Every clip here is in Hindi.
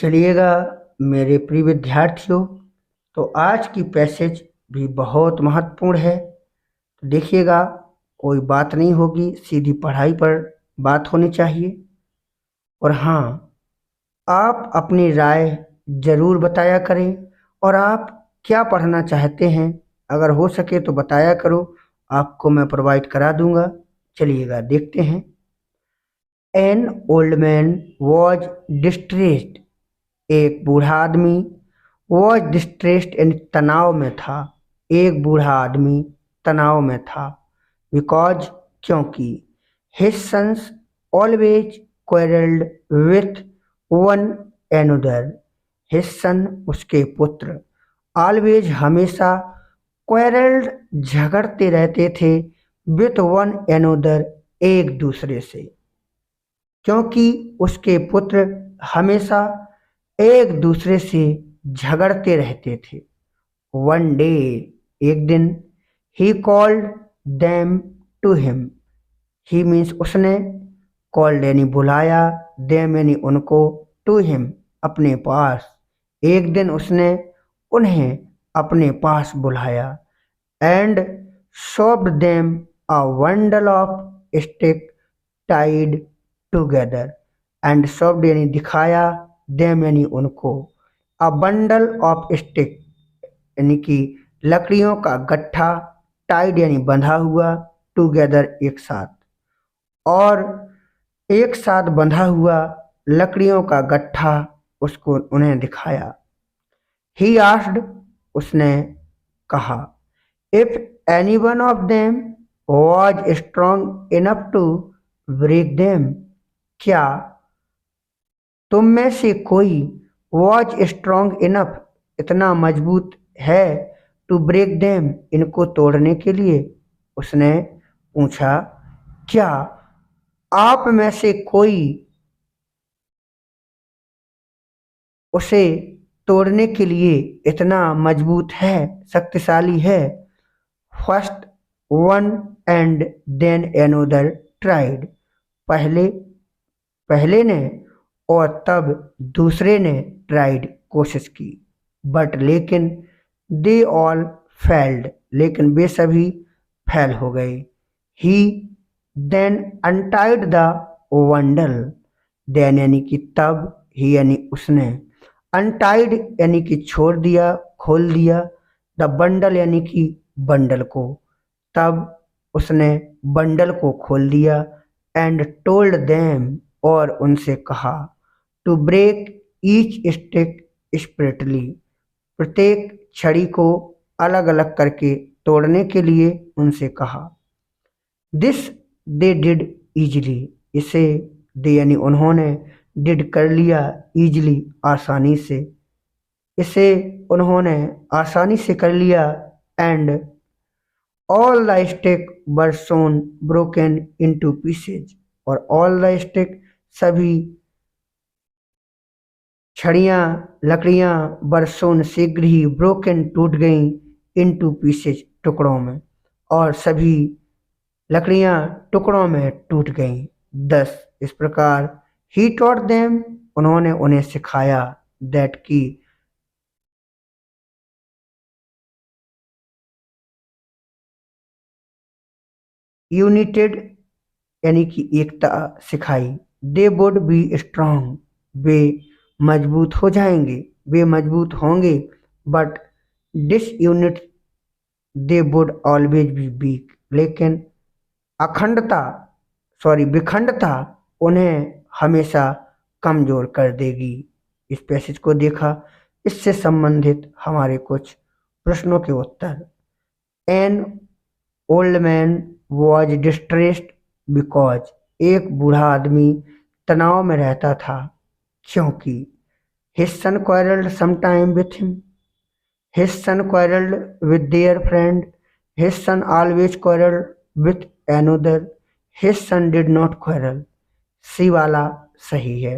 चलिएगा मेरे प्रिय विद्यार्थियों, तो आज की पैसेज भी बहुत महत्वपूर्ण है। तो देखिएगा, कोई बात नहीं होगी, सीधी पढ़ाई पर बात होनी चाहिए। और हाँ, आप अपनी राय जरूर बताया करें और आप क्या पढ़ना चाहते हैं, अगर हो सके तो बताया करो, आपको मैं प्रोवाइड करा दूंगा। चलिएगा देखते हैं। N old man was distressed. एक बूढ़ा आदमी वॉज डिस्ट्रेस्ड यानी तनाव में था। एक बूढ़ा आदमी तनाव में था। बिकॉज क्योंकि his sons always quarrelled with one another. His son उसके पुत्र ऑलवेज हमेशा क्वेरल्ड झगड़ते रहते थे विथ वन एनदर एक दूसरे से। क्योंकि उसके पुत्र हमेशा एक दूसरे से झगड़ते रहते थे। वन डे एक दिन, he called them to him. He means उसने, कॉल्ड यानी बुलाया, देम यानी उनको, टू हिम अपने पास। एक दिन उसने उन्हें अपने पास बुलाया। And shoved them a bundle of stick tied together. And shoved यानी दिखाया, देम यानी उनको, अ बंडल ऑफ स्टिक यानी कि लकड़ियों का गट्ठा, टाइड यानी बंधा हुआ, टुगेदर एक साथ, और एक साथ बंधा हुआ लकड़ियों का गट्ठा उसको उन्हें दिखाया। ही आस्क्ड उसने कहा, if any one of them was strong enough to break them. क्या तुम में से कोई वॉज स्ट्रॉन्ग इनफ इतना मजबूत है टू ब्रेक देम इनको तोड़ने के लिए। उसने पूछा, क्या आप में से कोई उसे तोड़ने के लिए इतना मजबूत है, शक्तिशाली है। First one and then another tried. पहले पहले ने और तब दूसरे ने ट्राइड कोशिश की। बट लेकिन दे ऑल फेल्ड लेकिन वे सभी फेल हो गए। He then untied the bundle. Then यानी कि तब, ही यानी उसने, अनटाइड यानी कि छोड़ दिया, खोल दिया, द बंडल यानी कि बंडल को, तब उसने बंडल को खोल दिया। एंड टोल्ड देम और उनसे कहा, टू ब्रेक ईच स्टिक स्प्रिटली प्रत्येक छड़ी को अलग अलग करके तोड़ने के लिए उनसे कहा। This they did easily. इसे दे यानी उन्होंने, डिड कर लिया, इजली आसानी से, इसे उन्होंने आसानी से कर लिया। And all the stick were soon broken into pieces. और ऑल द स्टिक सभी छड़ियाँ, लकड़ियाँ, बरसों शीघ्र ही ब्रोकन टूट गईं, इनटू पीसेज टुकड़ों में, और सभी लकड़ियाँ टुकड़ों में टूट गईं। 10 इस प्रकार, ही टॉट देम उन्होंने उन्हें सिखाया, दैट की यूनिटेड यानी कि एकता सिखाई। दे वुड बी स्ट्रांग वे मजबूत हो जाएंगे, वे मजबूत होंगे। But disunite they would always be weak लेकिन अखंडता, विखंडता उन्हें हमेशा कमजोर कर देगी। इस पैसेज को देखा, इससे संबंधित हमारे कुछ प्रश्नों के उत्तर। An old man was distressed because. एक बूढ़ा आदमी तनाव में रहता था क्योंकि his son quarrelled sometime with him. His son quarrelled with their friend. His son always quarrelled with another. His son did not quarrel. C वाला सही है।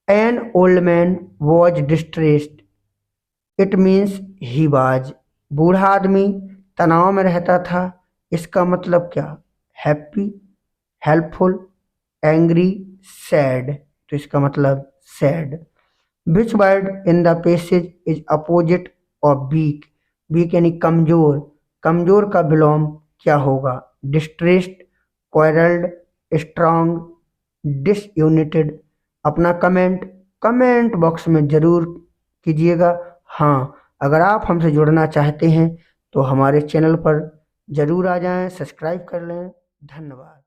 An old man was distressed, it means he was. बूढ़ा आदमी तनाव में रहता था, इसका मतलब क्या? Happy, helpful, angry, sad. तो इसका मतलब sad. Which word in the passage is opposite of weak? Weak यानी कमजोर, कमजोर का विलोम क्या होगा? Distressed, quarrelled, strong, disunited. अपना कमेंट कमेंट बॉक्स में जरूर कीजिएगा। हाँ, अगर आप हमसे जुड़ना चाहते हैं तो हमारे चैनल पर जरूर आ जाएं, सब्सक्राइब कर लें। धन्यवाद।